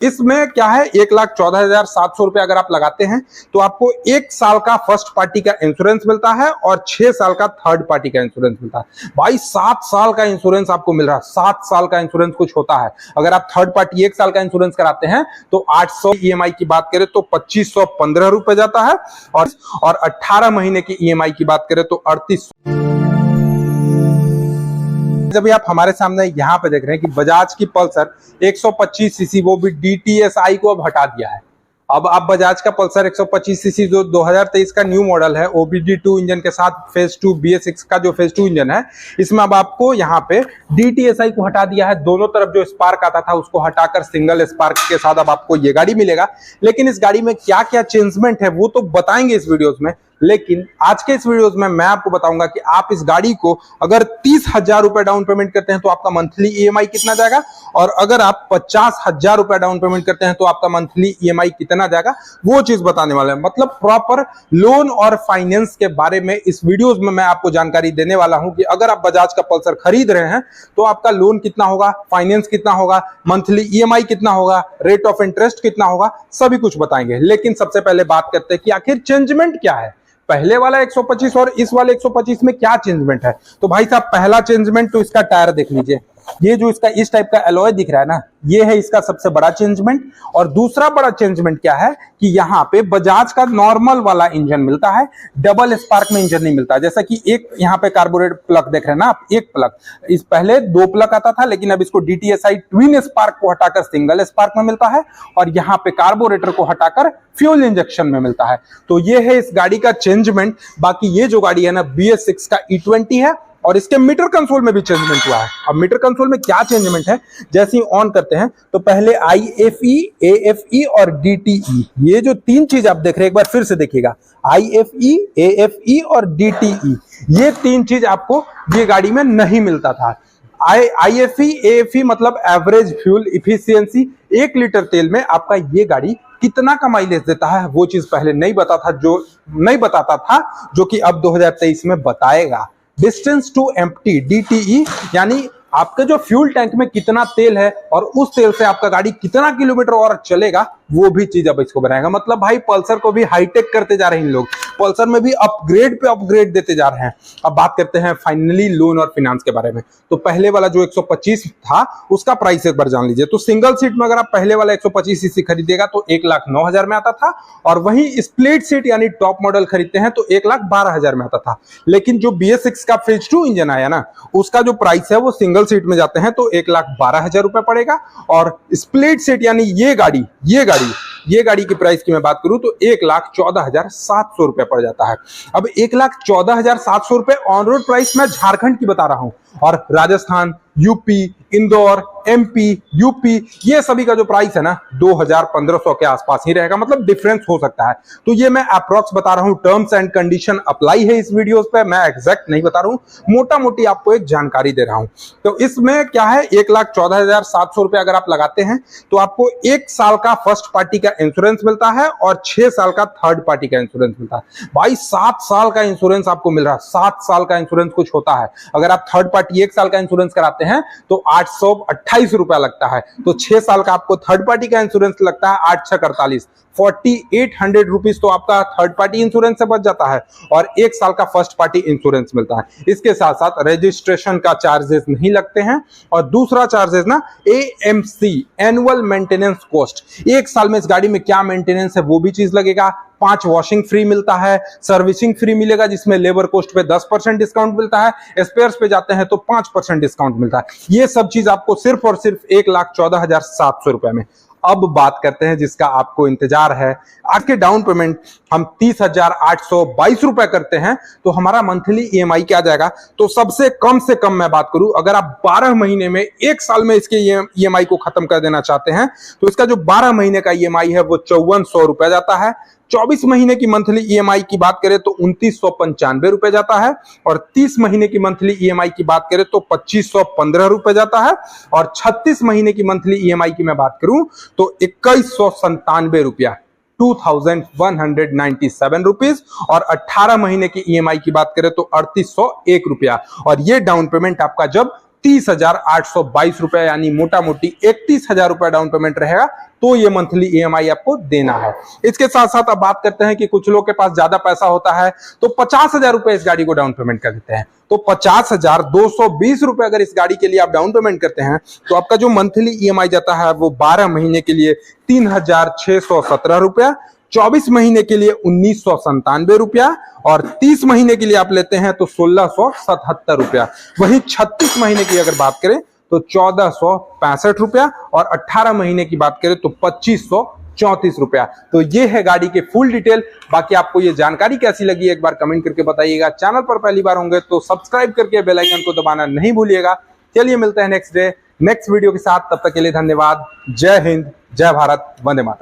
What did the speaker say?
इसमें क्या है, 1,14,700 रुपए अगर आप लगाते हैं तो आपको 1 साल का फर्स्ट पार्टी का इंश्योरेंस मिलता है और 6 साल का थर्ड पार्टी का इंश्योरेंस मिलता है। भाई 7 साल का इंश्योरेंस आपको मिल रहा है। 7 साल का इंश्योरेंस कुछ होता है। अगर आप थर्ड पार्टी 1 साल का इंश्योरेंस कराते हैं तो 800 ईएमआई की बात करें तो 2515 रुपए जाता है और 18 महीने की ईएमआई की बात करें तो 3800। जब आप हमारे सामने यहाँ पे देख रहे हैं कि बजाज की पल्सर 125 सीसी वो भी DTSI को अब हटा दिया है। अब आप बजाज का पल्सर 125 सीसी जो 2023 का न्यू मॉडल है OBD2 इंजन के साथ फेज 2 BS6 का जो फेज 2 इंजन है, इसमें अब आपको यहाँ पे DTSI को हटा दिया है। दोनों तरफ जो स्पार्क आता था उसको हटाकर सिंगल स्पार्क के साथ अब आपको ये गाड़ी मिलेगा। लेकिन इस गाड़ी में क्या क्या चेंजमेंट है वो तो बताएंगे इस वीडियोस में, लेकिन आज के इस वीडियोस में मैं आपको बताऊंगा कि आप इस गाड़ी को अगर 30,000 रुपए डाउन पेमेंट करते हैं तो आपका मंथली ईएमआई कितना जाएगा, और अगर आप 50,000 रुपए डाउन पेमेंट करते हैं तो आपका मंथली ईएमआई कितना जाएगा, वो चीज बताने वाला है। मतलब प्रॉपर लोन और फाइनेंस के बारे में इस वीडियोस में मैं आपको जानकारी देने वाला हूं कि अगर आप बजाज का पल्सर खरीद रहे हैं तो आपका लोन कितना होगा, फाइनेंस कितना होगा, मंथली ईएमआई कितना होगा, रेट ऑफ इंटरेस्ट कितना होगा, सभी कुछ बताएंगे। लेकिन सबसे पहले बात करते हैं कि आखिर चेंजमेंट क्या है, पहले वाला 125 और इस वाले 125 में क्या चेंजमेंट है। तो भाई साहब पहला चेंजमेंट तो इसका टायर देख लीजिए, ये जो इसका इस टाइप का एलॉय दिख रहा है ना, ये है इसका सबसे बड़ा चेंजमेंट। और दूसरा बड़ा चेंजमेंट क्या है कि यहाँ पे बजाज का नॉर्मल वाला इंजन मिलता है, डबल स्पार्क में इंजन नहीं मिलता। जैसा कि एक यहाँ पे कार्बोरेट प्लग देख रहे हैं ना आप, एक प्लग, इस पहले 2 प्लग आता था लेकिन अब इसको DTSI ट्विन स्पार्क को हटाकर सिंगल स्पार्क में मिलता है और यहाँ पे कार्बोरेटर को हटाकर फ्यूल इंजेक्शन में मिलता है। तो ये है इस गाड़ी का चेंजमेंट। बाकी ये जो गाड़ी है ना BS6 का E20 है और इसके मीटर कंसोल में भी चेंजमेंट हुआ है। अब मीटर कंसोल में क्या चेंजमेंट है, जैसे ही ऑन करते हैं तो पहले IFE, AFE और DTE, ये जो 3 चीज आप देख रहे हैं एक बार फिर से देखिएगा, IFE, AFE और DTE, ये 3 चीज आपको ये गाड़ी में नहीं मिलता था। IFE, AFE मतलब एवरेज फ्यूल इफिशियंसी, 1 लीटर तेल में आपका ये गाड़ी कितना का माइलेज देता है वो चीज पहले नहीं बताता था, जो कि अब 2023 में बताएगा। डिस्टेंस टू एम्प्टी DTE यानी आपके जो फ्यूल टैंक में कितना तेल है और उस तेल से आपका गाड़ी कितना किलोमीटर और चलेगा, वो भी चीज अब इसको बनाएगा। मतलब भाई पल्सर को भी हाईटेक करते जा रहे हैं इन लोग, पल्सर में भी अपग्रेड पे अपग्रेड देते जा रहे हैं। अब बात करते हैं फाइनली लोन और फाइनेंस के बारे में। तो पहले वाला जो 125 था उसका प्राइस एक बार जान लीजिए। तो सिंगल सीट में अगर आप पहले वाला 125 सीसी खरीदिएगा तो 1,09,000 में आता था, और वहीं स्प्लिट सीट यानी टॉप मॉडल खरीदते हैं तो 1,12,000 में आता था। लेकिन जो BS6 का फेज 2 इंजन आया ना, उसका जो प्राइस है वो सिंगल सीट में जाते हैं तो 1,12,000 रुपए पड़ेगा, और स्प्लिट सीट यानी ये गाड़ी की प्राइस की मैं बात करूं तो 1,14,700 रुपए पड़ जाता है। अब 1,14,700 रुपए ऑन रोड प्राइस मैं झारखंड की बता रहा हूं, और Rajasthan, UP, Indore, MP, UP, ये सभी का जो प्राइस है ना 2,000-1,500 के आसपास ही रहेगा। मतलब डिफरेंस हो सकता है। तो ये मैं अप्रॉक्स बता रहा हूं, टर्म्स एंड कंडीशन अप्लाई है इस वीडियोस पे, मैं एग्जैक्ट नहीं बता रहा हूं, मोटा मोटी आपको एक जानकारी दे रहा हूं। तो इसमें क्या है, 1,14,700 रुपए अगर आप लगाते हैं तो आपको 1 साल का फर्स्ट पार्टी का इंश्योरेंस मिलता है और 6 साल का थर्ड पार्टी का इंश्योरेंस मिलता है। भाई 7 साल का इंश्योरेंस आपको मिल रहा है। 7 साल का इंश्योरेंस कुछ होता है। अगर आप थर्ड पार्टी 1 साल का इंश्योरेंस कराते हैं तो 828 रुपया लगता है, तो 6 साल का आपको थर्ड पार्टी का इंश्योरेंस लगता है 8,648, 4,800 रुपीज तो आपका थर्ड पार्टी इंश्योरेंस से बच जाता है, और 1 साल का फर्स्ट पार्टी इंश्योरेंस मिलता है। इसके साथ साथ रजिस्ट्रेशन का चार्जेस नहीं लगते हैं, और दूसरा चार्जेस ना AMC एनुअल मेंटेनेंस कॉस्ट, 1 साल में इस गाड़ी में क्या मेंटेनेंस है वो भी चीज लगेगा। 5 वॉशिंग फ्री मिलता है, सर्विसिंग फ्री मिलेगा जिसमें लेबर कॉस्ट पे 10% डिस्काउंट मिलता है, स्पेयर्स पे जाते हैं तो 5% डिस्काउंट मिलता है। ये सब चीज आपको सिर्फ और सिर्फ 1,14,700 रुपए में। अब बात करते हैं जिसका आपको इंतजार है। आपके डाउन पेमेंट हम 30,822 रुपए करते हैं तो हमारा मंथली EMI क्या जाएगा। तो सबसे कम से कम मैं बात करूं, अगर आप 12 महीने में 1 साल में इसके EMI को खत्म कर देना चाहते हैं तो इसका जो 12 महीने का EMI है वो 5,400 रुपए जाता है। 24 महीने की मंथली EMI की बात करें तो 2,995 रुपए जाता है, और 30 महीने की मंथली EMI की बात करें तो 2,515 रुपए जाता है, और 36 महीने की मंथली EMI की मैं बात करूं तो 2,197 रुपया, 2,197 रुपीज, और 18 महीने की EMI की बात करें तो 3,801 रुपया। और ये डाउन पेमेंट आपका जब 30,822 रुपए यानी मोटा मोटी 31,000 रुपए डाउन पेमेंट रहेगा तो ये मंथली ईएमआई आपको देना है। इसके साथ साथ अब बात करते हैं कि कुछ लोग के पास ज्यादा पैसा होता है तो 50,000 रुपए इस गाड़ी को डाउन पेमेंट कर देते हैं। तो 50,220 रुपए अगर इस गाड़ी के लिए आप डाउन पेमेंट करते हैं तो आपका जो मंथली ईएमआई जाता है वो 12 महीने के लिए 3,617 रुपया, 24 महीने के लिए 1,997 रुपया और 30 महीने के लिए आप लेते हैं तो 1,677 रुपया। वहीं 36 महीने की अगर बात करें तो 1,465 रुपया और 18 महीने की बात करें तो 2,534 रुपया। तो ये है गाड़ी के फुल डिटेल। बाकी आपको ये जानकारी कैसी लगी एक बार कमेंट करके बताइएगा। चैनल पर पहली बार होंगे तो सब्सक्राइब करके बेल आइकन को दबाना नहीं भूलिएगा। चलिए मिलते हैं नेक्स्ट वीडियो के साथ, तब तक के लिए धन्यवाद। जय हिंद, जय भारत, वंदे मातरम।